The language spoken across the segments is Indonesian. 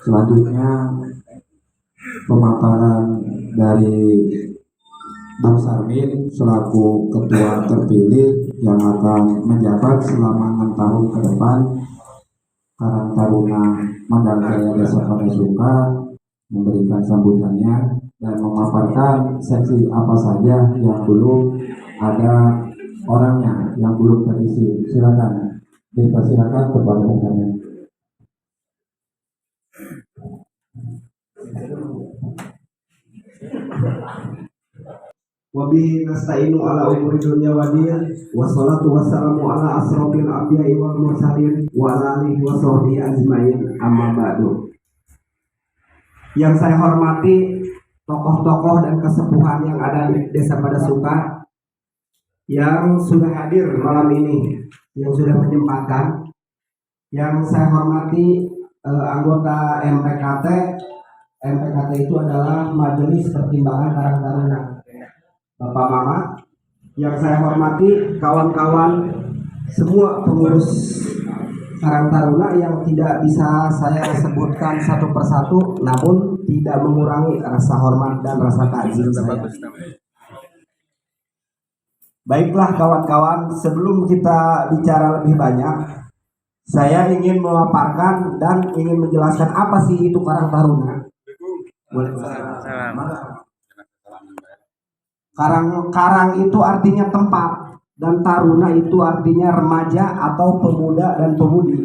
Selanjutnya pemaparan dari Bung Sarmin selaku ketua terpilih yang akan menjabat selama 6 tahun ke depan Karang Taruna Mandal Jaya Desa Padasuka, memberikan sambutannya dan memaparkan seksi apa saja yang belum ada orangnya, yang belum terisi. Silakan dipersilakan kepada Bung Sarmin. Wabi nasta'inu ala umuri dunya wa din, wassalatu wassalamu ala asrofil anbiya'i wal mursalin wa ala alihi wa sahbihi ajmain, amma ba'du. Yang saya hormati tokoh-tokoh dan kesepuhan yang ada di Desa Padasuka yang sudah hadir malam ini, yang sudah menyempatkan. Yang saya hormati anggota MPKT. MPKT itu adalah Majelis Pertimbangan Karang Taruna. Bapak Mama, yang saya hormati kawan-kawan semua pengurus Karang Taruna yang tidak bisa saya sebutkan satu persatu, namun tidak mengurangi rasa hormat dan rasa takzim saya. Baiklah kawan-kawan, sebelum kita bicara lebih banyak, saya ingin memaparkan dan ingin menjelaskan apa sih itu Karang Taruna. Karang itu artinya tempat dan taruna itu artinya remaja atau pemuda dan pemudi.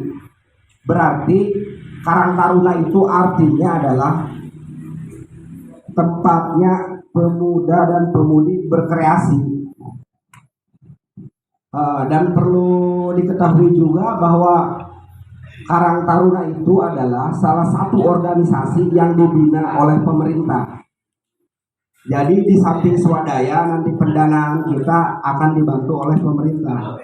Berarti Karang Taruna itu artinya adalah tempatnya pemuda dan pemudi berkreasi. Dan perlu diketahui juga bahwa Karang Taruna itu adalah salah satu organisasi yang dibina oleh pemerintah. Jadi di samping swadaya, nanti pendanaan kita akan dibantu oleh pemerintah.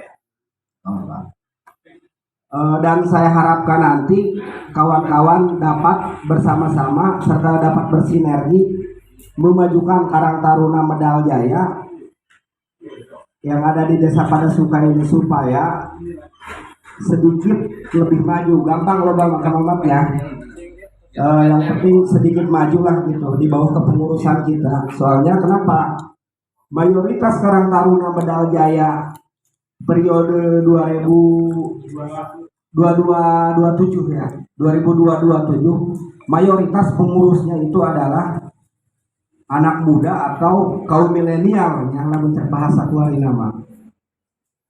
Dan saya harapkan nanti kawan-kawan dapat bersama-sama serta dapat bersinergi memajukan Karang Taruna Medal Jaya yang ada di Desa Padasuka ini supaya sedikit lebih maju. Gampang loh Bang Mamat ya. Yang penting sedikit maju lah gitu di bawah kepengurusan kita. Soalnya kenapa? Mayoritas Karang Taruna Medal Jaya periode 2022-27 ya, 2022-27, mayoritas pengurusnya itu adalah anak muda atau kaum milenial yang lalu bahasa keluar nama.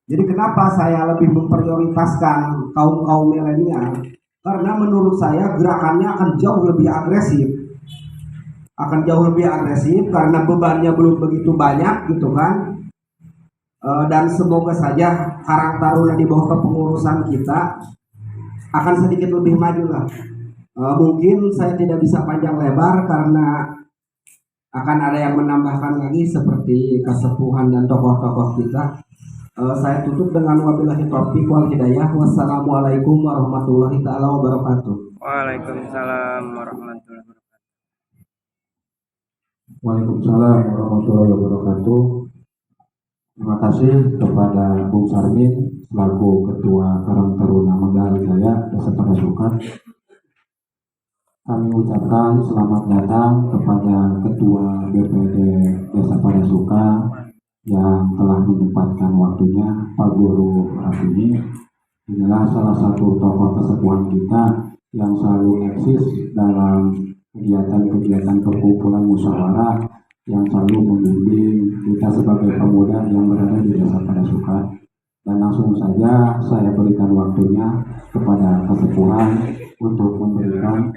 Jadi kenapa saya lebih memprioritaskan kaum milenial? Karena menurut saya gerakannya akan jauh lebih agresif. Karena bebannya belum begitu banyak gitu kan. Dan semoga saja Karang Taruna di bawah kepengurusan kita akan sedikit lebih maju lah. Mungkin saya tidak bisa panjang lebar karena akan ada yang menambahkan lagi seperti kesepuhan dan tokoh-tokoh kita. Saya tutup dengan wabillahi taufiq wal hidayah. Wassalamualaikum warahmatullahi taala wabarakatuh. Waalaikumsalam warahmatullahi wabarakatuh. Waalaikumsalam warahmatullahi wabarakatuh. Terima kasih kepada Bung Sarmin selaku Ketua Karang Taruna Mandal Jaya Desa Padasuka. Kami ucapkan selamat datang kepada Ketua BPD Desa Padasuka yang telah menyempatkan waktunya, Pak Guru Rafini. Inilah salah satu tokoh kesepuhan kita yang selalu eksis dalam kegiatan-kegiatan perkumpulan musyawarah yang selalu membimbing kita sebagai pemuda yang berada di Desa Padasuka. Dan langsung saja saya berikan waktunya kepada kesepuhan untuk memberikan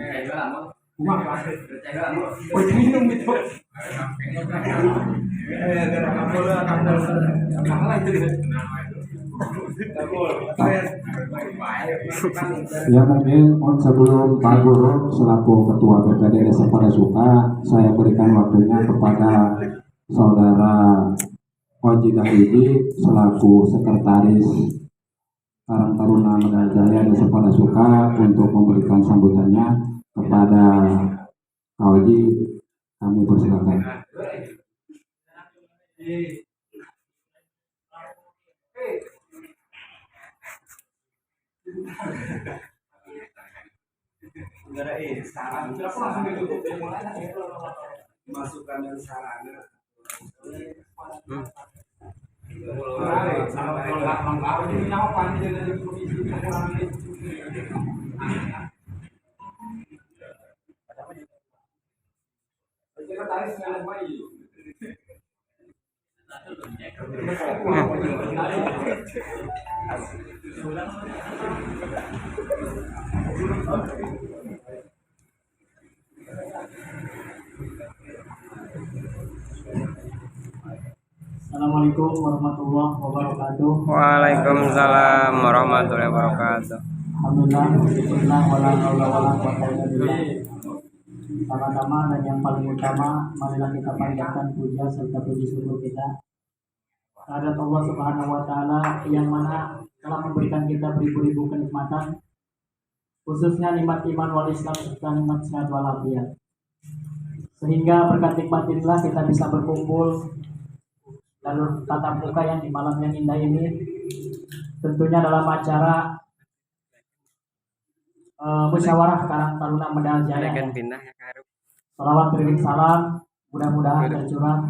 ya. Mungkin sebelum Pak Guru selaku Ketua BPD Desa Padasuka, saya berikan waktunya kepada Saudara Oji Dahidi selaku Sekretaris Karang Taruna Medal Jaya Desa Padasuka untuk memberikan sambutannya. Kepada Kak Oji, kami persilakan. Masukan dan sarana. Assalamualaikum warahmatullahi wabarakatuh. Waalaikumsalam warahmatullahi wabarakatuh. Alhamdulillah, bismillah, wala haula wala quwwata illa billah. Pertama-tama dan yang paling utama, marilah kita panjatkan puja serta puji syukur kita kehadirat Allah Subhanahu wa taala yang mana telah memberikan kita beribu-ribu kenikmatan, khususnya nikmat iman wal Islam serta nikmat sehat walafiat. Sehingga berkat nikmat inilah kita bisa berkumpul dan tatap muka yang di malam yang indah ini, tentunya dalam acara musyawarah Karang Taruna Medal Jaya. Salawat beriring salam mudah-mudahan tercurah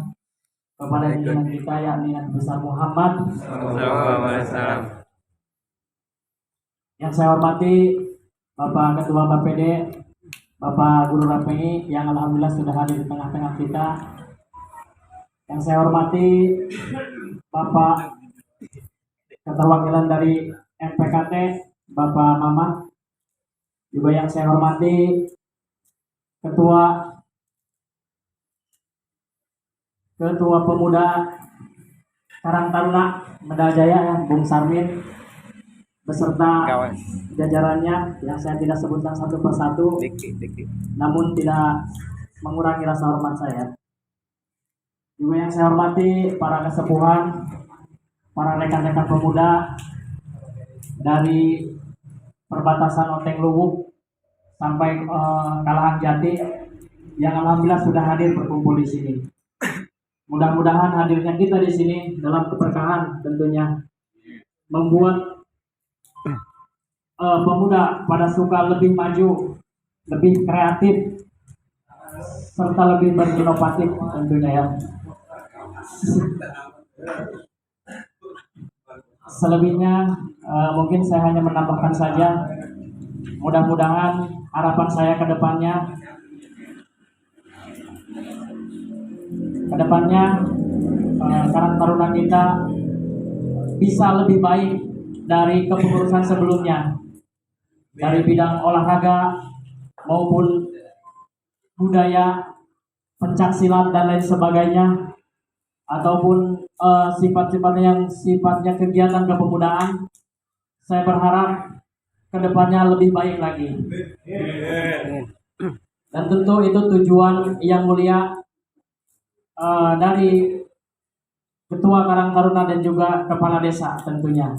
kepada junjungan kita yakni Nabi besar Muhammad Sallallahu alaihi wasallam. Yang saya hormati Bapak Ketua BPD, Bapak Guru Rapengi yang alhamdulillah sudah hadir di tengah-tengah kita. Yang saya hormati Bapak Keterwakilan dari MPKT, Bapak Mamat. Juga yang saya hormati Ketua Pemuda Karang Taruna Medal Jaya, Bung Sarmin, beserta jajarannya yang saya tidak sebutkan satu persatu, namun tidak mengurangi rasa hormat saya. Juga yang saya hormati para kesepuhan, para rekan-rekan pemuda dari perbatasan Oteng Luwuk sampai Kalahan Jati yang alhamdulillah sudah hadir berkumpul di sini. Mudah-mudahan hadirnya kita di sini dalam keberkahan tentunya membuat pemuda pada suka lebih maju, lebih kreatif, serta lebih berinovatif tentunya ya. Selebihnya mungkin saya hanya menambahkan saja, mudah-mudahan harapan saya ke depannya Karang Taruna kita bisa lebih baik dari kepengurusan sebelumnya, dari bidang olahraga maupun budaya, pencaksilat dan lain sebagainya, ataupun sifat-sifatnya yang sifatnya kegiatan kepemudaan. Saya berharap kedepannya lebih baik lagi, dan tentu itu tujuan yang mulia dari Ketua Karang Taruna dan juga Kepala Desa tentunya.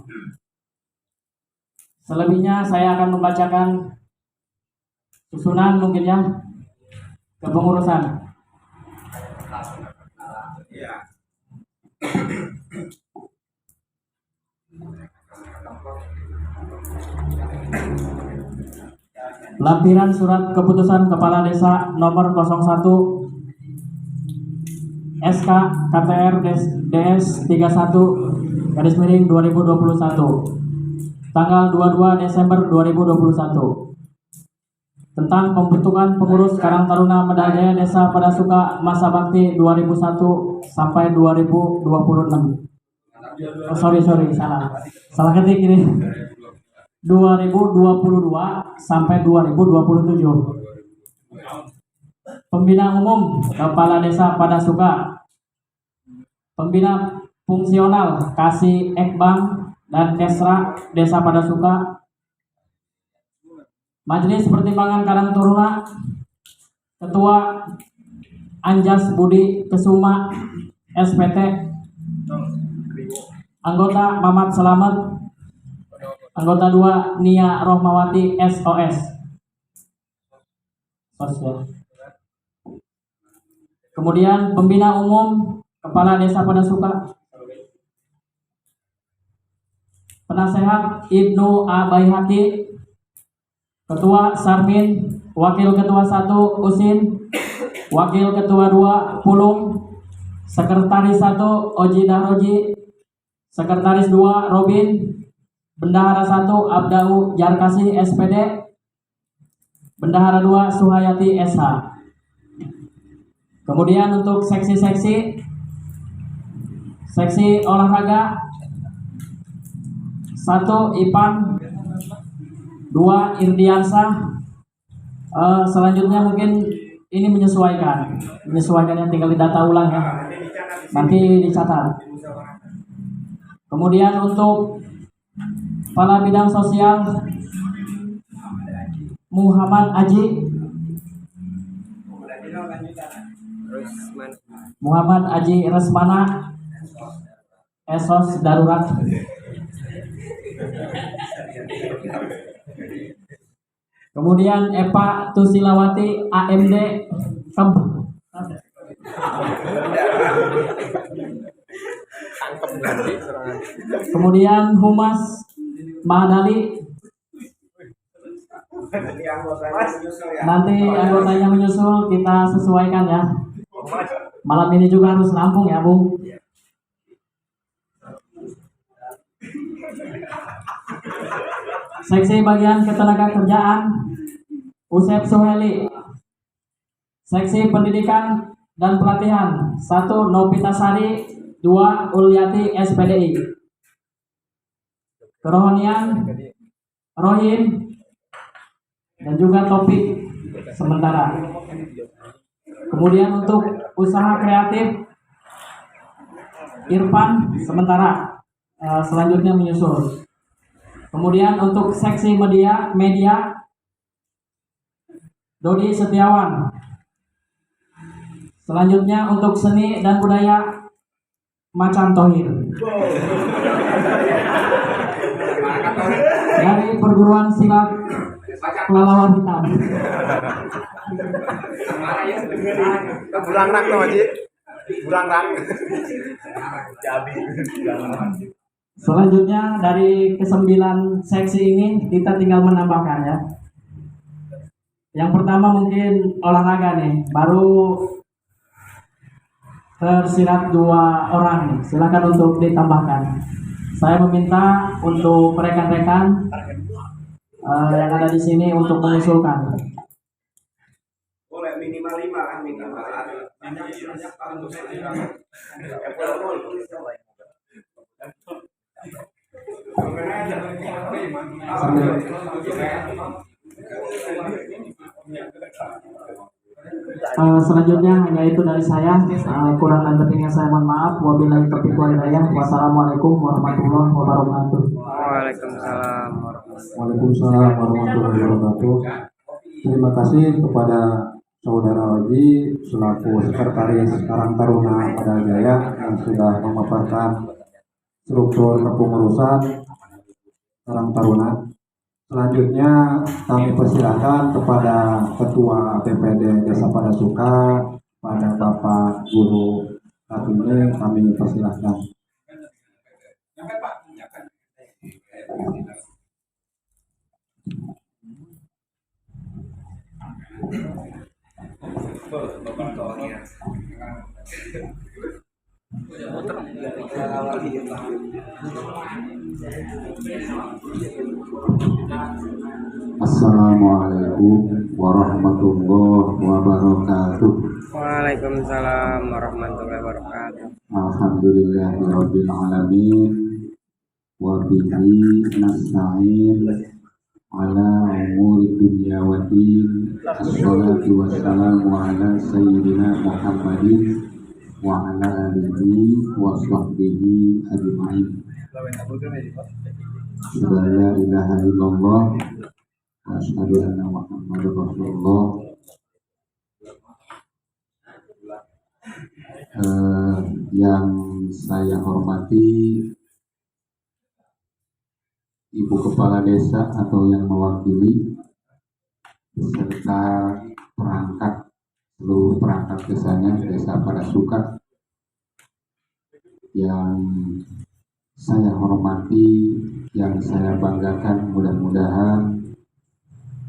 Selebihnya saya akan membacakan susunan mungkin ya kepengurusan. Lampiran Surat Keputusan Kepala Desa nomor 01 SK KTR DS 31 /2021 tanggal 22 Desember 2021 tentang pembentukan pengurus Karang Taruna Medal Jaya Desa pada Suka masa bakti 2001 sampai 2026. Oh, sorry, salah ketik ini. 2022 sampai 2027. Pembina umum Kepala Desa pada Suka, pembina fungsional Kasih Ekbang dan Kesra Desa pada Suka, Majelis Pertimbangan Karang Taruna, Ketua Anjas Budi Kesuma SPT, anggota Mamat Selamat, anggota 2 Nia Rohmawati SOS. Kemudian pembina umum Kepala Desa pada Suka, penasehat Ibnu A. Baihaqi, Ketua Sarmin Wakil Ketua 1 Usin, Wakil Ketua 2 Pulung, Sekretaris 1 Oji Dahroji, Sekretaris 2 Robin, Bendahara 1 Abdau Jarkasih SPD, Bendahara 2 Suhayati SH. Kemudian untuk seksi-seksi olahraga 1 Ipan, 2 Irdiansah. Selanjutnya mungkin ini menyesuaikannya tinggal didata ulang ya, nanti dicatat. Kemudian untuk kepala bidang sosial Muhammad Aji Resmana, Esos Darurat. Kemudian Eva Tusilawati AMD Kemp. Kemudian Humas Mahadali. Nanti anggotanya menyusul, kita sesuaikan ya. Malam ini juga harus Lampung ya, Bung. Seksi bagian ketenagakerjaan Usep Suheli. Seksi pendidikan dan pelatihan 1 Novitasari, 2 Uliati SPDI. Kerohanian Rohim dan juga Topik sementara. Kemudian untuk usaha kreatif Irfan sementara, selanjutnya menyusul. Kemudian untuk seksi media Dodi Setiawan. Selanjutnya untuk seni dan budaya Macan Tohir. Dari perguruan silat Kelelawar Hitam. Burang rak tuh Haji. Burang rak. Selanjutnya dari ke-9 seksi ini kita tinggal menambahkan ya. Yang pertama mungkin olahraga nih, baru tersirat 2 orang nih. Silakan untuk ditambahkan. Saya meminta untuk rekan-rekan yang ada di sini untuk mengusulkan. Boleh minimal 5 kan, minimal. Selanjutnya hanya itu dari saya. Kurang dan lebihnya saya mohon maaf. Wabillahi taufiq wal hidayah. Wassalamualaikum warahmatullahi wabarakatuh. Waalaikumsalam. Waalaikumsalam warahmatullahi wabarakatuh. Terima kasih kepada Saudara Oji selaku Sekretaris Karang Taruna Padang Jaya yang sudah memaparkan struktur kepengurusan Karang Taruna. Selanjutnya kami persilakan kepada Ketua PPD Desa Padasuka, pada Bapak Guru Kartini, kami persilakan. Assalamualaikum warahmatullahi wabarakatuh. Waalaikumsalam warahmatullahi wabarakatuh. Alhamdulillahirabbil alamin wa bihi nasta'in ala umuri dunya waddin. Assalatu wassalamu ala sayyidina Muhammadin wa ala alihi wa sahbihi ajma'in. La ilaha illallah wa asyhadu anna Muhammadar Rasulullah. Yang saya hormati Ibu Kepala Desa atau yang mewakili beserta seluruh perangkat desanya Desa Padasuka, yang saya hormati, yang saya banggakan, mudah-mudahan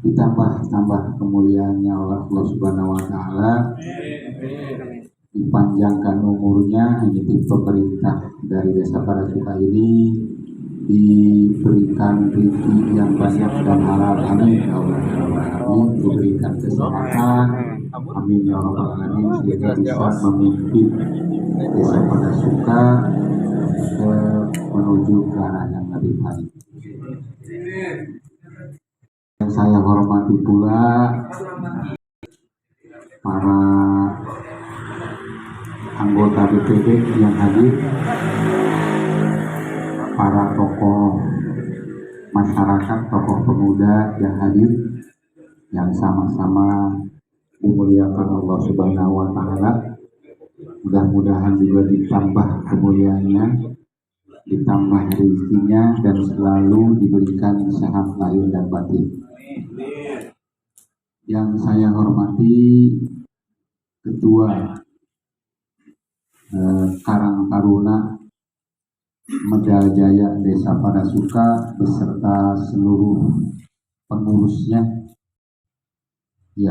ditambah kemuliaannya oleh Allah Subhanahu wa taala, dipanjangkan umurnya. Ini tim pemerintah dari Desa Padasuka ini diberikan rezeki yang banyak dan halal, amin ya Allah. Amin. Diberikan kesehatan, amin ya Rabbal alamin, sehingga bisa memimpin Desa Padasuka menuju ke arah yang lebih baik. Yang saya hormati pula para anggota BPD yang hadir, para tokoh masyarakat, tokoh pemuda yang hadir, yang sama-sama dimuliakan Allah Subhanahu wa taala. Mudah-mudahan juga ditambah kemuliaannya, ditambah rezekinya, dan selalu diberikan sehat lahir dan batin. Yang saya hormati Ketua Karang Taruna Medal Jaya Desa Padasuka beserta seluruh pengurusnya yang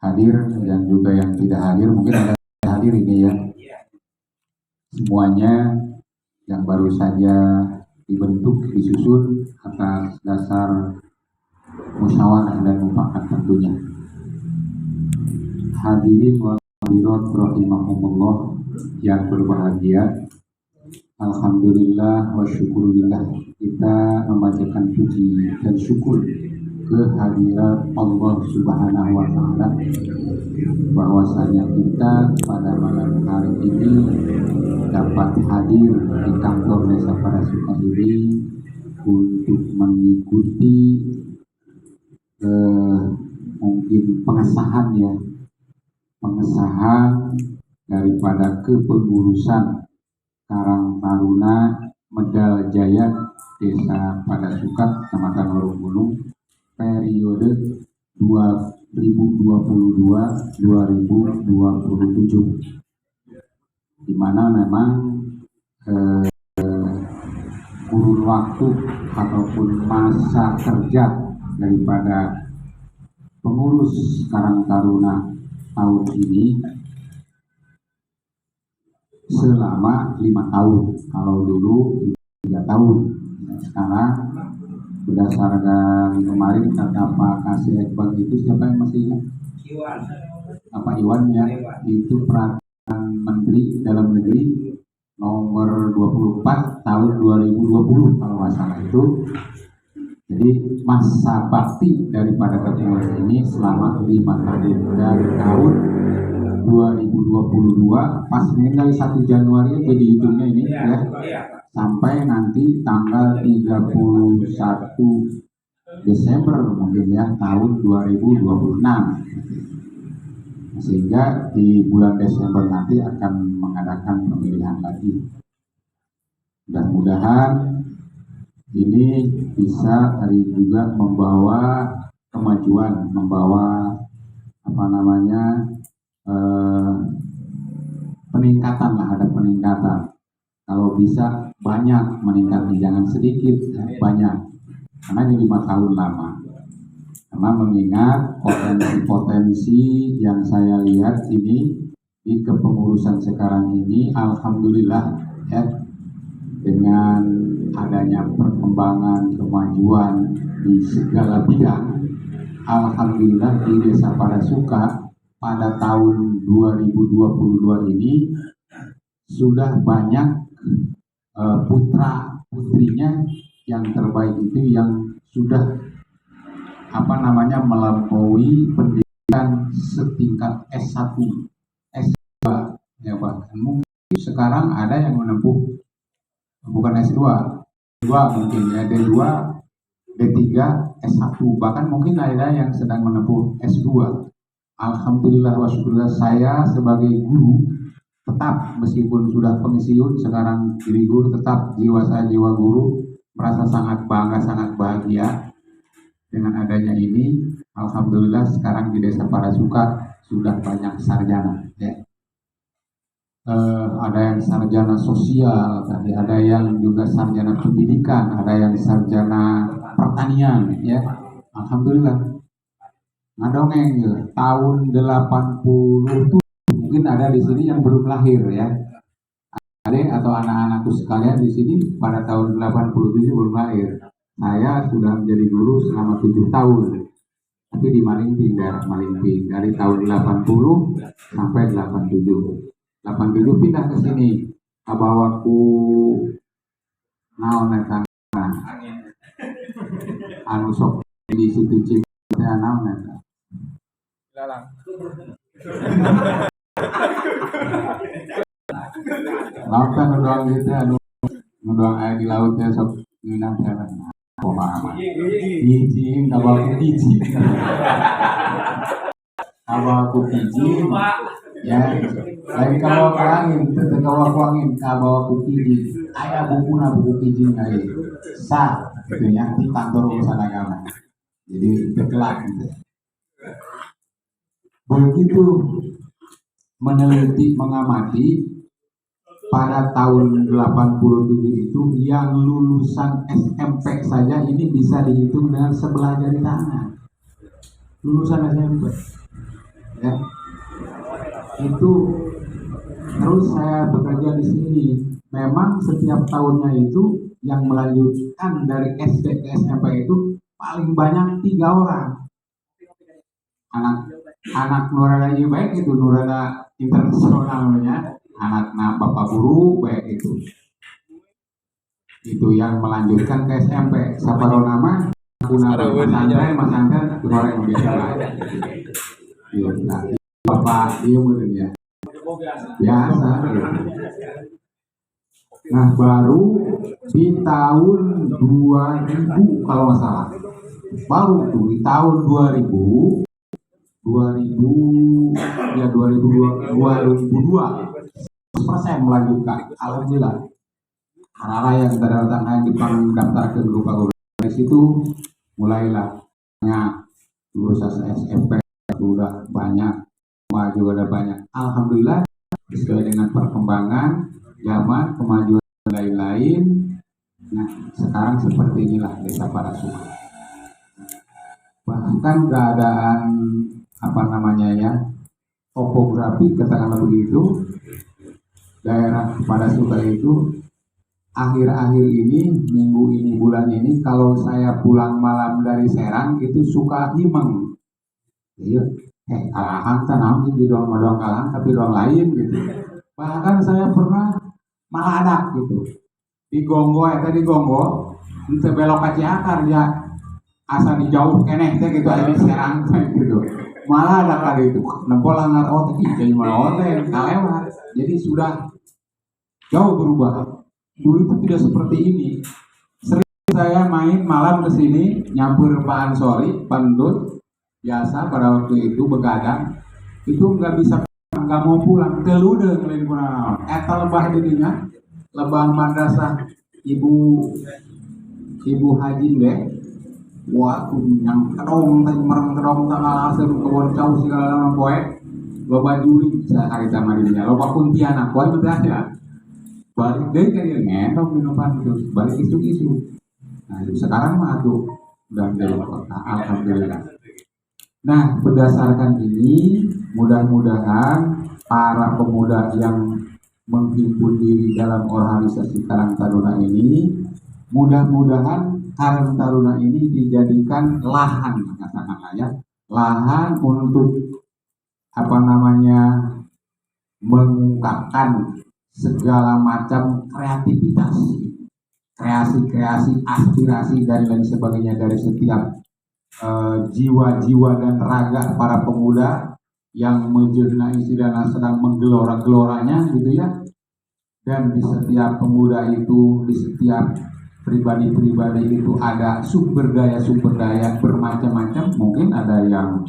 hadir dan juga yang tidak hadir, mungkin ada yang hadir ini ya, semuanya yang baru saja dibentuk, disusun atas dasar musyawarah dan mufakat tentunya. Hadirin wal hadirat rahimahumullah yang berbahagia, alhamdulillah wa syukurillah, kita memanjatkan puji dan syukur kehadirat Allah Subhanahu wa taala bahwasanya kita pada malam hari ini dapat hadir di kantor Desa Padasuka ini untuk mengikuti mungkin pengesahan daripada kepengurusan Karang Taruna Medal Jaya Desa Padasuka Kecamatan Warung periode 2022-2027, di mana memang kurun waktu ataupun masa kerja daripada pengurus Karang Taruna tahun ini selama 5 tahun. Kalau dulu 3 tahun. Sekarang berdasarkan kemarin kata Pak Kasih Ekbal itu, siapa yang masih ingat? Pak Iwan ya, itu peraturan Menteri Dalam Negeri nomor 24 tahun 2020 kalau nggak salah itu. Jadi masa bakti daripada ketua ini selama 5 tahun, dari tahun 2022 pas meninggal 1 Januari jadi dihitungnya ini ya, sampai nanti tanggal 31 Desember mungkin ya tahun 2026, sehingga di bulan Desember nanti akan mengadakan pemilihan lagi. Mudah-mudahan ini bisa hari juga membawa kemajuan, membawa peningkatan lah, ada peningkatan. Kalau bisa banyak meningkatnya, jangan sedikit, banyak. Karena ini 5 tahun lama. Karena mengingat potensi-potensi yang saya lihat ini di kepengurusan sekarang ini, alhamdulillah ya, dengan adanya perkembangan kemajuan di segala bidang, alhamdulillah di Desa Padasuka pada tahun 2022 ini sudah banyak putra putrinya yang terbaik itu yang sudah melampaui pendidikan setingkat S1, S2 ya, bahkan mungkin sekarang ada yang menempuh bukan S2, mungkin ya D2, D3, S1, bahkan mungkin ada yang sedang menempuh S2. Alhamdulillah wa syukurillah, saya sebagai guru tetap, meskipun sudah pensiun sekarang jadi guru, tetap jiwa saya jiwa guru, merasa sangat bangga, sangat bahagia dengan adanya ini. Alhamdulillah sekarang di Desa Padasuka sudah banyak sarjana ya. Ada yang sarjana sosial, ada yang juga sarjana pendidikan, ada yang sarjana pertanian ya, Alhamdulillah. Ngadongeng ya. Tahun 80 tuh mungkin ada di sini yang belum lahir ya. Ada atau anak-anakku sekalian di sini pada tahun 87 belum lahir. Saya sudah menjadi guru selama 7 tahun. Tapi di Malingping, daerah Malingping dari tahun 80 sampai 87. 87 pindah ke sini. Abawaku naon eta anu sok di situ Cipta naon eta. Lalang. Lautan udah gitu anu udah air di lautnya sok nginang jalan. Pemahaman. Izin kalau aku izin. Kalau aku izin ya lain kalau aku angin tetap kalau aku angin kalau aku izin ada buku izin aja sah gitu ya di kantor urusan agama jadi berkelak gitu. Begitu meneliti mengamati pada tahun 87 itu yang lulusan SMP saja ini bisa dihitung dengan sebelah jari tangan. Lulusan SMP ya. Itu terus saya bekerja di sini. Memang setiap tahunnya itu yang melanjutkan dari SD ke SMP itu paling banyak 3 orang. Anak Nurada baik itu Nurada internasional namanya. Anaknya bapak guru baik itu yang melanjutkan ke SMP saparo nama guna Mas Andra goreng biasa lah iya nah, bapak dia mungkin ya biasa gitu. Nah baru di tahun 2000 kalau nggak salah baru tuh di tahun 2000 ya 2002 100% melanjutkan. Alhamdulillah. Anak-anak yang datang yang daftar ke guru Pak Guru dari situ mulailah lulusan SMP sudah banyak, juga ada banyak. Alhamdulillah sesuai dengan perkembangan zaman, kemajuan lain-lain. Nah sekarang seperti inilah Desa Parasuka. Bahkan keadaan apa namanya ya topografi katakanlah begitu. Daerah Parasuka itu akhir-akhir ini, minggu ini, bulan ini, kalau saya pulang malam dari Serang itu suka himeng. Iya, kalahan tanam di doang kalang, tapi doang lain gitu. Bahkan saya pernah malah ada gitu di Gonggo, di Gonggo, untuk belok ke Ciakar ya, asal dijauh keneh gitu ada di Serang gitu. Malah ada kali itu nempol langar otek, jadi malah otek, kalewat. Jadi sudah jauh berubah. Dulu itu tidak seperti ini. Sering saya main malam ke sini, nyampur Pak Ansori, pendut biasa pada waktu itu begadang. Itu nggak bisa, nggak mau pulang. Telude ngelain kurang. Eta lebah jadinya, lebah madrasah ibu Haji deh. Wah, yang kedong, mereng kedong tanggal asal kebon cau segala nama poe. Loba juri sehari sama dirinya, loba kuntianak poe itu aja. Balik deh kan dia ngendong minuman terus balik isu. Nah sekarang mah tuh udah menjadi kota. Alhamdulillah. Nah berdasarkan ini mudah-mudahan para pemuda yang menghimpun diri dalam organisasi Karang Taruna ini, mudah-mudahan Karang Taruna ini dijadikan lahan, katakanlah ya, lahan untuk apa namanya mengungkapkan segala macam kreativitas, kreasi-kreasi, aspirasi dan lain sebagainya dari setiap jiwa-jiwa dan raga para pemuda yang menjernai dan sedang menggelora-geloranya gitu ya. Dan di setiap pemuda itu, di setiap pribadi-pribadi itu ada sumber daya bermacam-macam. Mungkin ada yang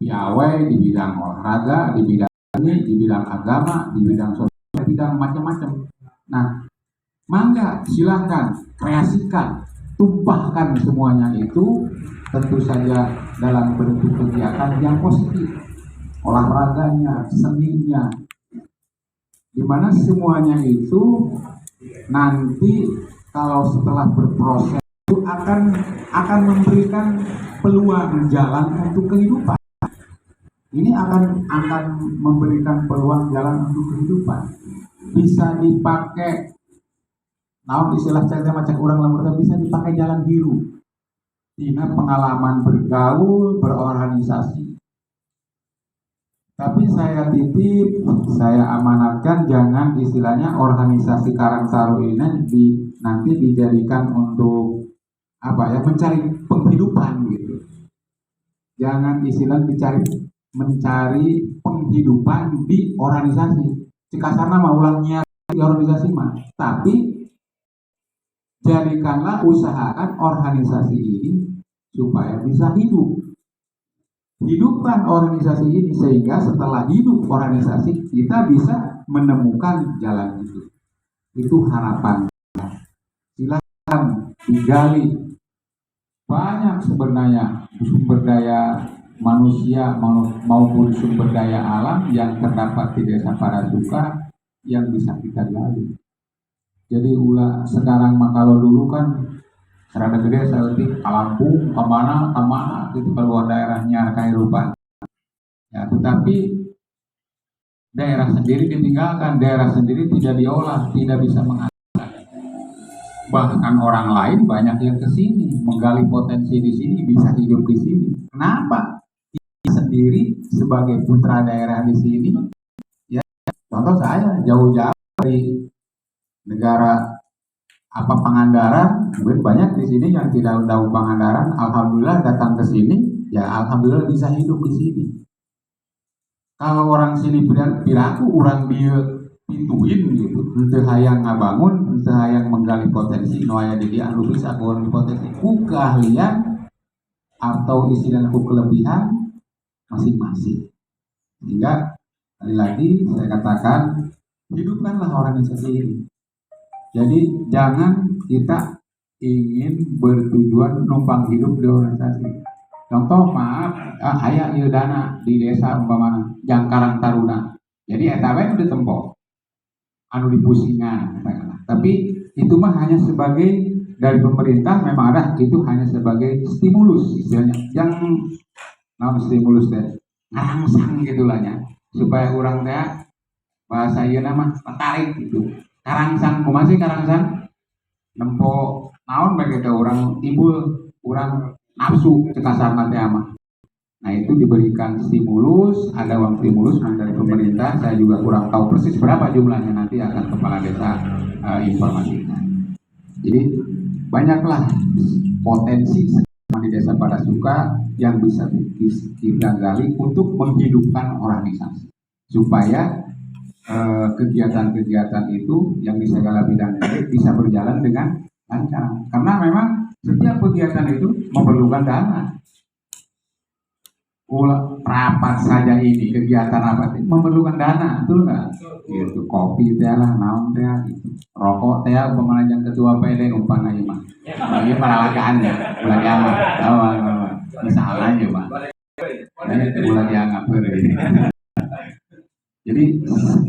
piawai di bidang olahraga, di bidang ini, di bidang agama, di bidang sosial, di bidang macam-macam. Nah, mangga silahkan kreasikan, tumpahkan semuanya itu tentu saja dalam bentuk kegiatan yang positif, olahraganya, seninya, dimana semuanya itu nanti kalau setelah berproses itu akan memberikan peluang jalan untuk kehidupan. Ini akan memberikan peluang jalan untuk kehidupan. Bisa dipakai, naon istilah saya macam orang lemur, bisa dipakai jalan biru. Dina pengalaman bergaul, berorganisasi. Tapi saya titip, saya amanatkan jangan istilahnya organisasi Karang Taruna ini nanti dijadikan untuk mencari penghidupan gitu. Jangan istilah mencari penghidupan di organisasi. Cikasana mah ulangnya di organisasi mah, tapi jadikanlah usahakan organisasi ini supaya bisa hidup. Hidupkan organisasi ini sehingga setelah hidup organisasi kita bisa menemukan jalan itu. Itu harapan. Silakan digali. Banyak sebenarnya sumber daya manusia maupun sumber daya alam yang terdapat di Desa Parasuka yang bisa kita gali. Jadi sekarang mah kalau dulu kan serada gede seperti Lampung kemana itu keluar daerahnya kehidupan. Ya, tetapi daerah sendiri ditinggalkan, daerah sendiri tidak diolah, tidak bisa menghasilkan. Bahkan orang lain banyak yang ke sini menggali potensi di sini, bisa hidup di sini. Kenapa? Sendiri sebagai putra daerah di sini, ya contoh saya jauh-jauh dari negara Pangandaran, mungkin banyak di sini yang tidak tahu Pangandaran, alhamdulillah datang ke sini, ya alhamdulillah bisa hidup di sini. Kalau orang sini piraku orang dia pintuin gitu, henteu hayang ngabangun, henteu hayang menggali potensi, nu aya di dia anu bisa orang potensi ku keahlian atau istilahnya ku kelebihan masing-masing. Sehingga sekali lagi saya katakan hidupkanlah organisasi ini. Jadi jangan kita ingin bertujuan numpang hidup di organisasi. Contoh maaf, aya ieu dana di desa umpamana Jang Karang Taruna. Jadi eta we udah tempo anu dipusingan katakanlah. Tapi itu mah hanya sebagai dari pemerintah memang ada, itu hanya sebagai stimulus istilahnya. Yang stimulus teh ngarangsang gitulahnya supaya orang teh bahasa ieu mah tertarik gitu. Karangsang kumaha sih karangsang? Nempo naon begitu orang timbul orang nafsu cekasarna teh mah. Nah, itu diberikan stimulus, ada uang stimulus dari pemerintah. Saya juga kurang tahu persis berapa jumlahnya, nanti akan kepala desa informasikan. Jadi banyaklah potensi di Desa Parasuka yang bisa kita gali untuk menghidupkan organisasi supaya kegiatan-kegiatan itu yang di segala bidang bisa berjalan dengan lancar. Karena memang setiap kegiatan itu memerlukan dana. Rapat saja ini, kegiatan rapat ini memerlukan dana, betul nggak? Gitu, kopi teh lah, naon teh, gitu. Rokok teh, pemenajang ketua PD umpana ieu mah. Bagi peralagaan ya, ulah dianggap, misalnya ya pak. Nah, ulah dianggap ini. Jadi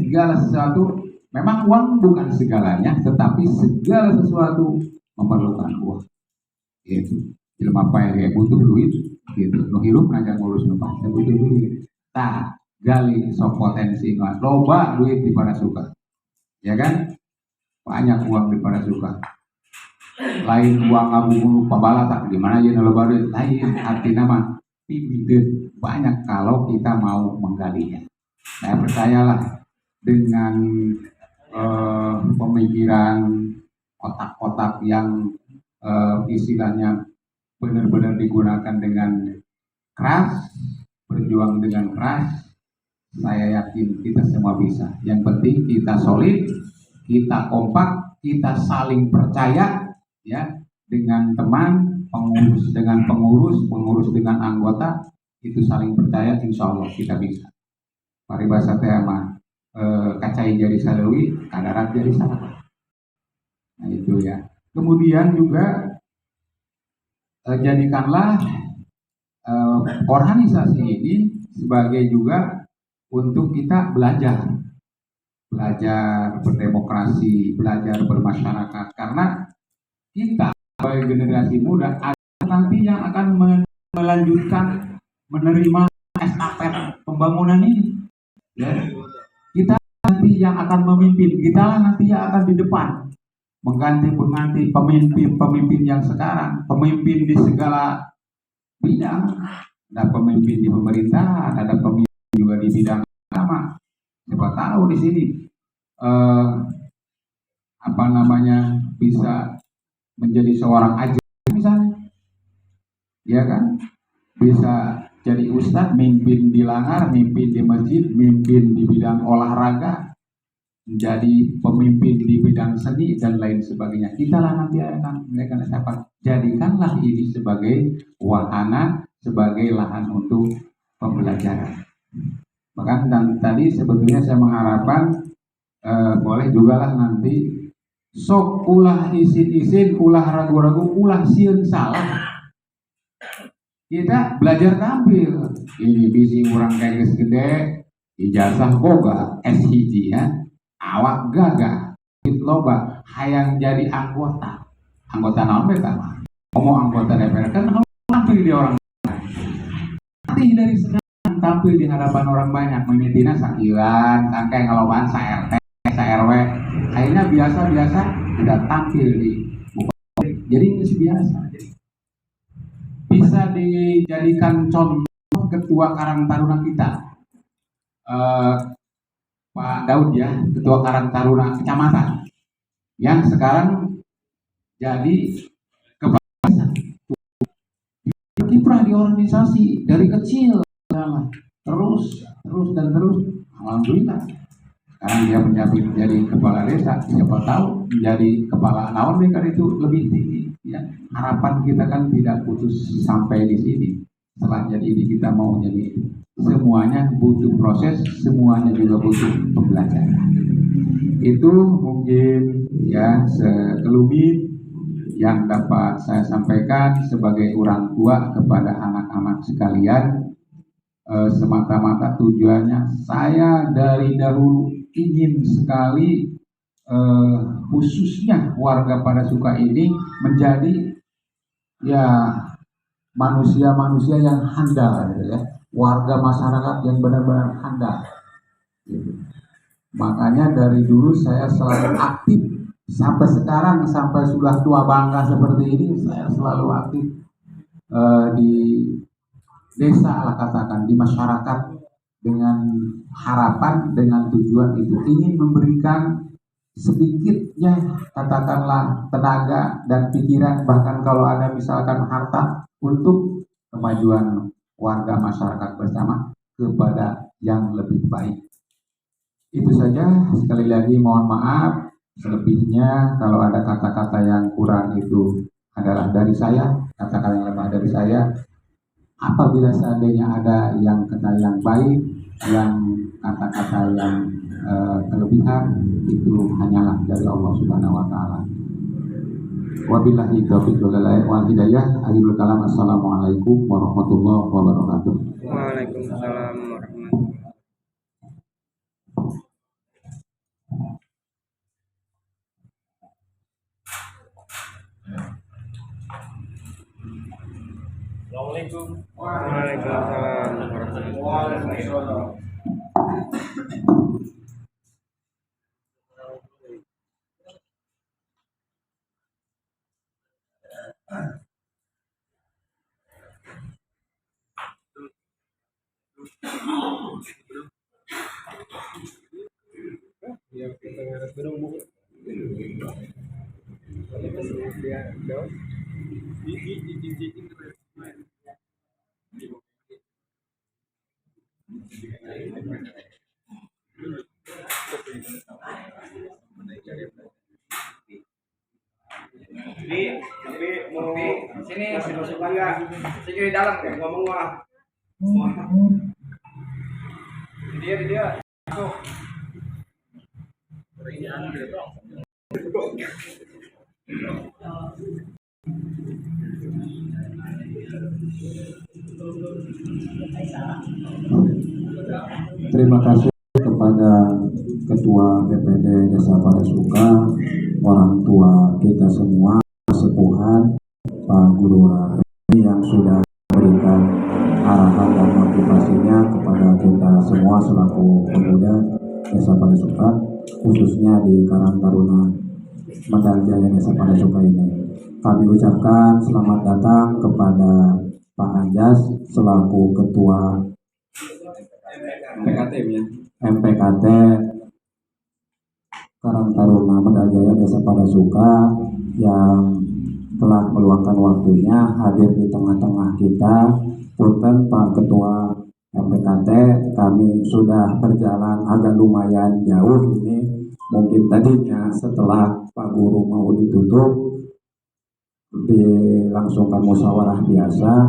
segala sesuatu, memang uang bukan segalanya, tetapi segala sesuatu memerlukan uang. Gitu. Film apa yang butuh duit, gitu. Nu hirup najan ngurus nu pasti butuh duit. Tah, gali sok potensi loba duit di Parasuka. Ya kan? Banyak uang di Parasuka. Lain uang abu pabala tak di mana aja loba duit lain artinya mah pibideuh banyak kalau kita mau menggalinya. Saya percayalah dengan pemikiran otak-otak yang istilahnya benar-benar digunakan dengan keras, berjuang dengan keras, saya yakin kita semua bisa. Yang penting kita solid, kita kompak, kita saling percaya, ya, dengan teman, pengurus dengan pengurus, pengurus dengan anggota, itu saling percaya, insya Allah kita bisa. Paribasa teh mah kacai jadi salewi, kadarat jadi salah. Nah itu ya. Kemudian juga jadikanlah organisasi ini sebagai juga untuk kita belajar berdemokrasi, belajar bermasyarakat, karena kita sebagai generasi muda ada nanti yang akan melanjutkan, menerima estafet pembangunan ini. Ya. Kita nanti yang akan memimpin, kita nanti yang akan di depan mengganti pemimpin yang sekarang, pemimpin di segala bidang. Ada pemimpin di pemerintahan, ada pemimpin juga di bidang agama. Siapa tahu di sini bisa menjadi seorang ajar misalnya, ya kan? Bisa jadi ustadz, mimpin di langgar, mimpin di masjid, mimpin di bidang olahraga, menjadi pemimpin di bidang seni dan lain sebagainya. Kita lah nanti akan mereka dapat. Jadikanlah ini sebagai wahana, sebagai lahan untuk pembelajaran. Bahkan dan tadi sebetulnya saya mengharapkan boleh juga lah nanti sok ulah isin-isin, ulah ragu-ragu, ulah sieun salah. Kita belajar tampil. Ini bisi orang kayak gede, ijazah boga, S1 ya. Awak gagah, loba, hayang jadi anggota naon beta mah. Ngomong anggota DPR kan tampil di orang. Nanti dari sekarang tampil di hadapan orang banyak, mimitina sakilan, kayak ngelobaan sa-RT, sa-RW. Akhirnya biasa-biasa tidak tampil di buku. Jadi ini biasa. Bisa dijadikan contoh ketua Karang Taruna kita, Pak Daud ya, ketua Karang Taruna kecamatan, yang sekarang jadi kepala desa, kiprah di organisasi dari kecil, terus, alhamdulillah. Sekarang dia menjadi kepala desa, siapa tahu menjadi kepala naon mereka itu lebih tinggi. Ya, harapan kita kan tidak putus sampai di sini. Setelah jadi ini kita mau jadi itu. Semuanya butuh proses, semuanya juga butuh pembelajaran. Itu mungkin ya sekelumit yang dapat saya sampaikan sebagai orang tua kepada anak-anak sekalian. Semata-mata tujuannya saya dari dahulu ingin sekali khususnya warga Padasuka ini menjadi ya manusia-manusia yang handal, ya, warga masyarakat yang benar-benar handal. Makanya dari dulu saya selalu aktif sampai sekarang, sampai sudah tua bangga seperti ini, saya selalu aktif di desa lah katakan, di masyarakat dengan harapan, dengan tujuan itu ingin memberikan sedikitnya katakanlah tenaga dan pikiran, bahkan kalau ada misalkan harta untuk kemajuan warga masyarakat bersama kepada yang lebih baik. Itu saja, sekali lagi mohon maaf selebihnya kalau ada kata-kata yang kurang itu adalah dari saya, kata-kata yang lemah dari saya. Apabila seandainya ada yang kata yang baik, yang kata-kata yang kelebihan, itu hanyalah dari Allah Subhanahu wa taala. Wabillahi taufiq wal hidayah. Akhirul kalam. Assalamualaikum warahmatullahi wabarakatuh. Waalaikumsalam warahmatullahi wabarakatuh. Assalamualaikum. Waalaikumsalam warahmatullahi wabarakatuh. Tapi mau sini masuk enggak? Sini di dalam kan ngomong mah. Dia masuk. Terima kasih kepada Ketua DPD Desa Padasuka, orang tua kita semua, sepuhan, Pak Guru yang sudah memberikan kita semua selaku pemuda Desa Padasuka, khususnya di Karang Taruna Medal Jaya Desa Padasuka ini. Kami ucapkan selamat datang kepada Pak Anjas selaku Ketua MPKT Karang Taruna Medal Jaya Desa Padasuka yang telah meluangkan waktunya hadir di tengah-tengah kita. Punten Pak Ketua MPKT, kami sudah berjalan agak lumayan jauh ini. Mungkin tadinya setelah Pak Guru mau ditutup dilangsungkan musyawarah biasa.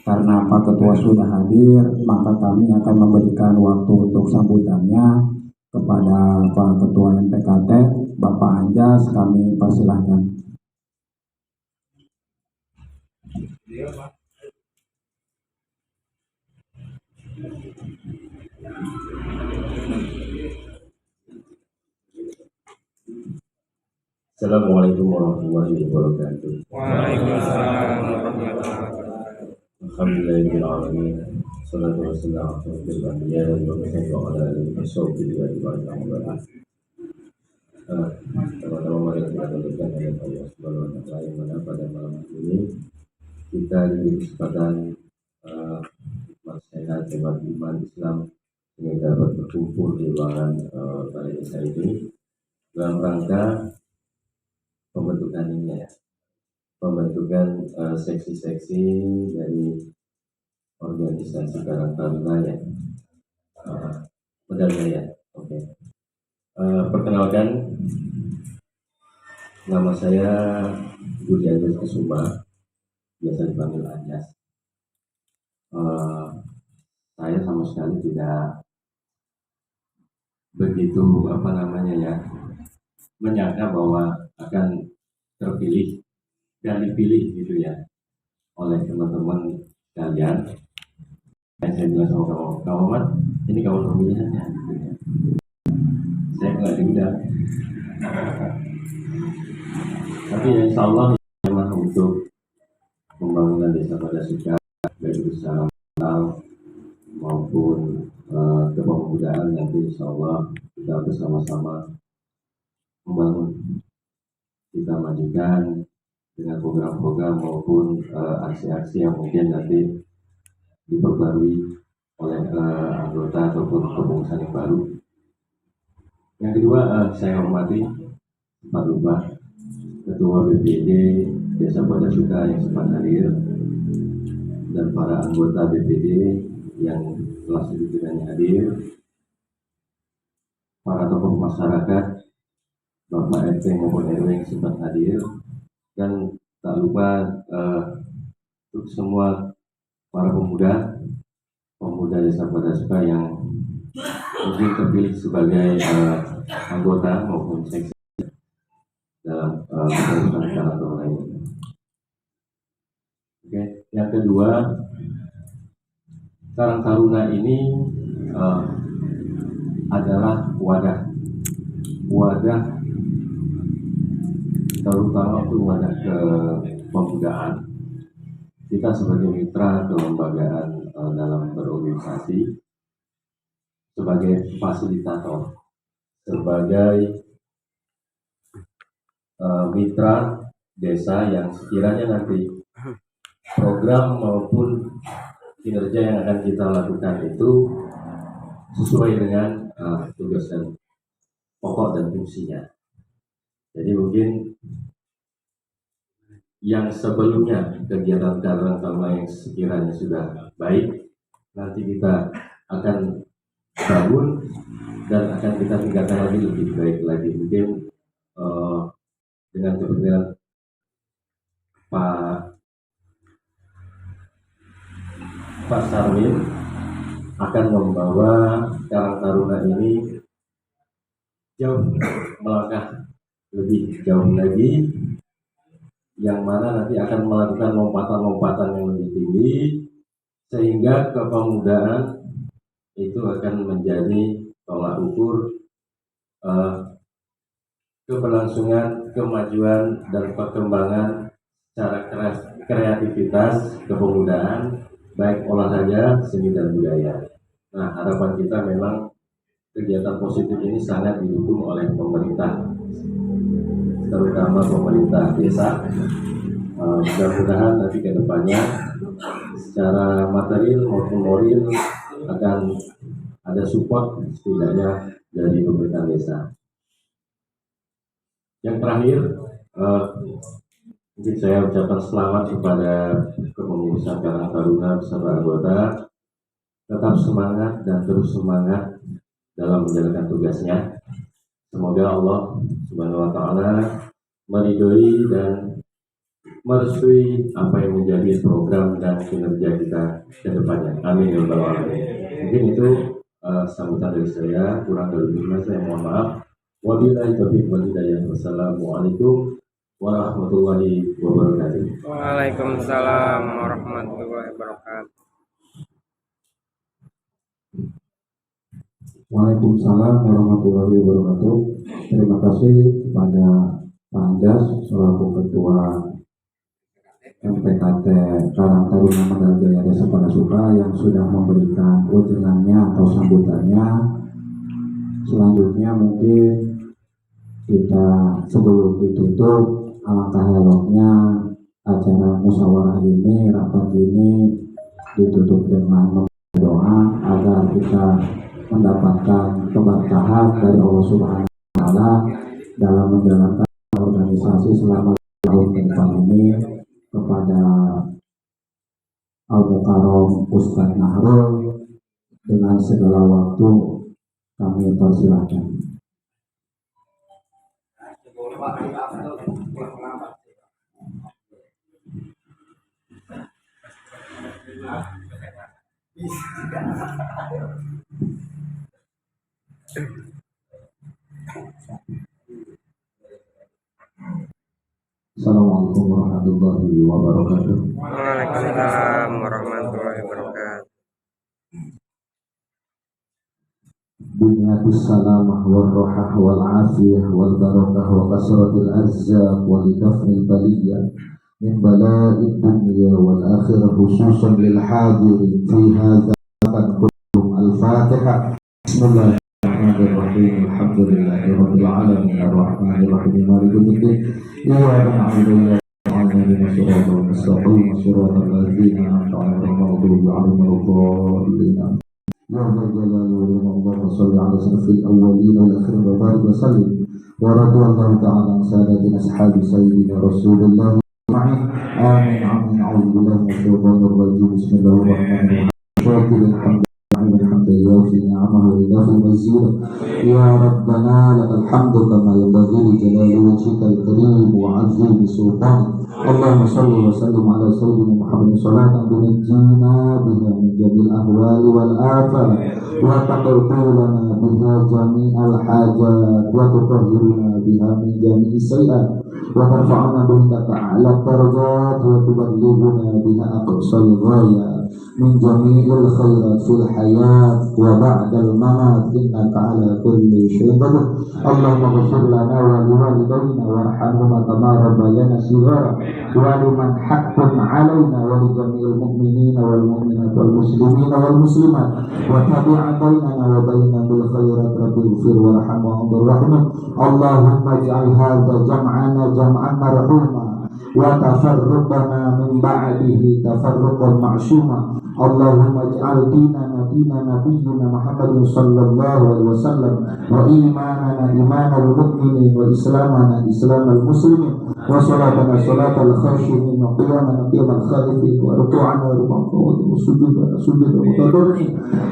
Karena Pak Ketua sudah hadir, maka kami akan memberikan waktu untuk sambutannya kepada Pak Ketua MPKT, Bapak Anjas. Kami persilahkan. Assalamualaikum warahmatullahi wabarakatuh. Waalaikumsalam warahmatullahi wabarakatuh. Alhamdulillahirrahmanirrahim. Salatu wassalamu ala asyrofil anbiya wal mursalin wa ala alihi washabbihi ajma'in. Teman-teman, mari kita tundukkan kepada Allah Subhanahu wa taala yang mana pada malam ini kita diberi kesempatan sehat, hemat iman Islam yang dapat berkumpul di ruangan balai desa ini dalam rangka pembentukan seksi-seksi dari organisasi Karang Taruna ya, Medal Jaya. Oke. Perkenalkan, nama saya Budi Anjas Kusuma, biasa dipanggil Anjas. Saya sama sekali tidak begitu menyangka bahwa akan terpilih dan dipilih gitu ya oleh teman-teman kalian. Saya bilang sama kamu Man, ini kamu pemilihannya gitu ya. Saya nggak diundang, tapi ya insya Allah memang untuk pembangunan Desa Padasuka baik itu secara mental maupun kepemudaan, nanti insya Allah kita bersama-sama membangun, kita majukan dengan program-program maupun aksi-aksi yang mungkin nanti diperbarui oleh anggota ataupun kepengurusan yang baru. Yang kedua, saya hormati Pak Lupa, Ketua BPD Desa Padasuka yang sempat hadir, dan para anggota BPD yang telah sedikitnya hadir, para tokoh masyarakat, Bapak RT maupun RW yang sempat hadir, dan tak lupa untuk semua para pemuda Desa Padasuka yang mungkin terpilih sebagai anggota maupun seksi dalam kepengurusan Karang Taruna ini. Oke, yang kedua, Karang Taruna ini adalah wadah terutama untuk wadah kepemudaan. Kita sebagai mitra kelembagaan dalam berorganisasi, sebagai fasilitator, sebagai mitra desa yang sekiranya nanti program maupun kinerja yang akan kita lakukan itu sesuai dengan tugas dan pokok dan fungsinya. Jadi mungkin yang sebelumnya kegiatan Karang Taruna yang sekiranya sudah baik, nanti kita akan bangun dan akan kita tingkatkan lagi lebih baik lagi. Mungkin dengan kepemimpinan Pak Sarmin akan membawa Karang Taruna ini jauh melangkah lebih jauh lagi, yang mana nanti akan melakukan lompatan-lompatan yang lebih tinggi, sehingga kepemudaan itu akan menjadi tolak ukur keberlangsungan, kemajuan, dan perkembangan secara kreativitas kepemudaan, baik olahraga, seni, dan budaya. Nah, harapan kita memang kegiatan positif ini sangat didukung oleh pemerintah, terutama pemerintah desa. Mudah-mudahan nanti ke depannya secara material maupun moral akan ada support setidaknya dari pemerintah desa. Yang terakhir, mungkin saya ucapkan selamat kepada kepengurusan Karang Taruna beserta anggota. Tetap semangat dan terus semangat dalam menjalankan tugasnya. Semoga Allah Subhanahu wa Ta'ala meridhoi dan merestui apa yang menjadi program dan kinerja kita ke depannya. Amin ya rabbal alamin. Mungkin itu sambutan dari saya. Kurang lebihnya saya mohon maaf. Wabillahi taufiq wal hidayah. Wassalamualaikum warahmatullahi wabarakatuh. Waalaikumsalam warahmatullahi wabarakatuh. Waalaikumsalam warahmatullahi wabarakatuh. Terima kasih kepada Pak Anjas selaku Ketua MPKT Karang Taruna Mandal Jaya Desa Padasuka yang sudah memberikan ujangannya atau sambutannya. Selanjutnya mungkin kita sebelum ditutup, alangkah eloknya acara musyawarah ini, rapat ini ditutup dengan doa agar kita mendapatkan keberkahan dari Allah Subhanahu wa Ta'ala dalam menjalankan organisasi selama tahun ke depan ini. Kepada Al-Mukarram Ustadz Nahrul dengan segala waktu kami persilahkan. Assalamualaikum warahmatullahi wabarakatuh. Waalaikumsalam warahmatullahi wabarakatuh. Bunyatus salamah wal rohah wal afiyah wal barakah wa kasratil arzaq wal dafnil baliyah min bala'id dunya wal akhirah khususan lil hadirin fi hadha al-Fatihah. Bismillahirrahmanirrahim. Alhamdulillahi rabbil alamin arrahmanir rahim maliki yaumiddin. Iyyaka na'budu wa iyyaka nasta'in ihdinas mustaqim shiratal ladzina an'amta 'alaihim ghairil maghdubi 'alaihim waladdallin. Ya Dzal Jalali wal Ikram, Allahumma shalli 'ala sayyidil awwalin wal akhirin wa barik wa sallim wa radiyallahu ta'ala an sadatina ashabi sayyidina Rasulillah. Amin. Amin. A'udzu billahi minasyaitonir rajim. Bismillahirrahmanirrahim. الحمد لله في نعمه وإله المزيد يا ربنا لك الحمد كما ينبغي لجلال وجهك الكريم وعظيم سلطانك. اللهم صل وسلم على سيدنا محمد صلاة تنجينا بها من جميع الأهوال والآفات وتقضي لنا بها جميع الحاجات وتطهرنا بها من جميع السيئات وترفعنا بها أعلى الدرجات وتبلغنا بها أقصى الغايات من جميع الخيرات في الحياة وبعد الممات إنك على كل شيء قدير. اللهم اغفر لنا ولوالدينا وارحمهما كما ربيانا صغارا ولمن حق علينا ولجميع المؤمنين والمؤمنات والمسلمين والمسلمات وتابع بيننا وبينهم بالخيرات رب اغفر وارحم وانت الرحمن. اللهم اجعل هذا جمعنا جمعا مرحوما وتفرقنا من بعده تفرقا معصوما. اللهم اجعل ديننا دين نبينا محمد صلى الله عليه وسلم وإيماننا إيمان المؤمنين وإسلامنا إسلام المسلمين وصلاتنا صلاة الخاشعين وقيامنا قيام الخائفين وركوعنا وركوعنا وسجودنا سجود المتضرعين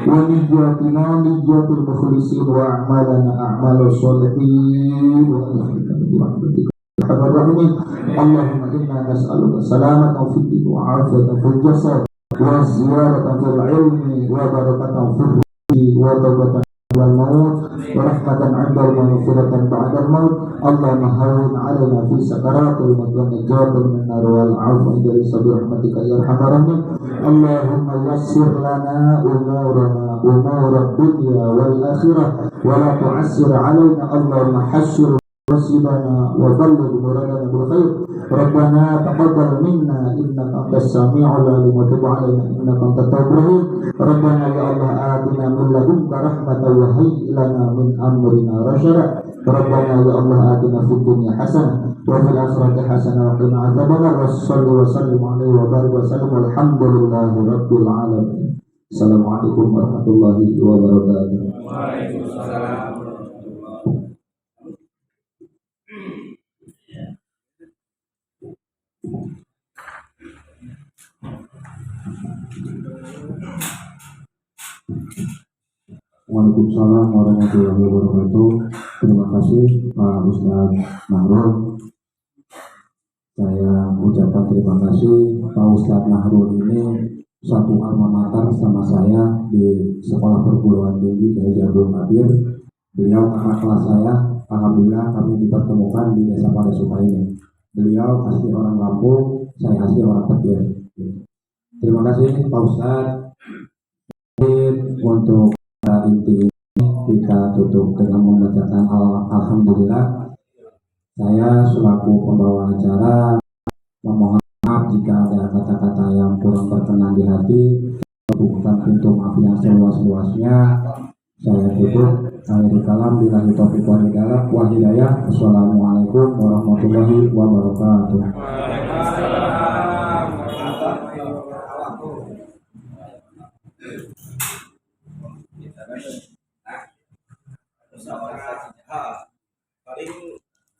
ونياتنا نيات المخلصين وأعمالنا أعمال الصالحين وأخذنا برحمتك أرحم الراحمين. اللهم إنا نسألك سلامة في الدين وعافية في الجسد وزيادة في العلم وبركة في الرزق وتوبة عند الموت ورحمة عند المغفرة بعد الموت. اللهم هون علينا في سكرات الموت والنجاة من النار والعفو عند برحمتك يا أرحم الراحمين. اللهم يسر لنا أمورنا أمور الدنيا والآخرة ولا تعسر علينا. اللهم حشر رشدنا وبلغ مرادنا بالخير ربنا تقبل منا إنك أنت السميع العليم وتب علينا إنك أنت التواب الرحيم ربنا يا الله آتنا من لدنك رحمة وهيئ لنا من أمرنا رشدا ربنا يا الله آتنا في الدنيا حسنة وفي الآخرة حسنة وقنا عذاب النار وصل وسلم عليه وبارك وسلم والحمد لله رب العالمين. السلام عليكم ورحمة الله وبركاته. Waalaikumsalam. Waalaikumsalam warahmatullahi wabarakatuh. Terima kasih Pak Ustadz Nahrul. Saya ucapkan terima kasih Pak Ustadz Nahrul ini satu alma mater sama saya di Sekolah Perguruan Tinggi Kiai Abdul Qadir. Beliau kakak kelas saya. Alhamdulillah kami dipertemukan di Desa Padasuka ini. Beliau asli orang Lampung, saya asli orang Petir. Terima kasih Pak Ustadz. Untuk inti ini kita tutup dengan membacakan Alhamdulillah. Saya selaku pembawa acara memohon maaf jika ada kata-kata yang kurang berkenan di hati. Bukan pintu maaf yang seluas-luasnya. Saya tutup. Akhirul kalam billahi taufiq wal hidayah. Wassalamualaikum warahmatullahi wabarakatuh.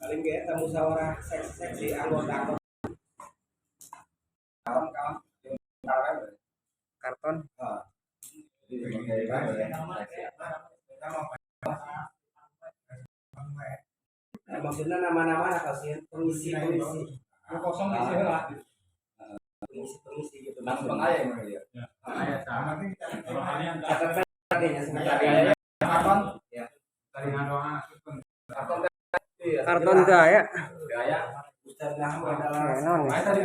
paling kita musyawarah seksi anggota Karton. maksudnya nama-nama kasihan pengisi Kosong di sini lah. pengisi gitu Langsung aja yang ya. catatan artinya sebentar Karton. ya Karton daya. Ustaz Nahmu adalah Tadi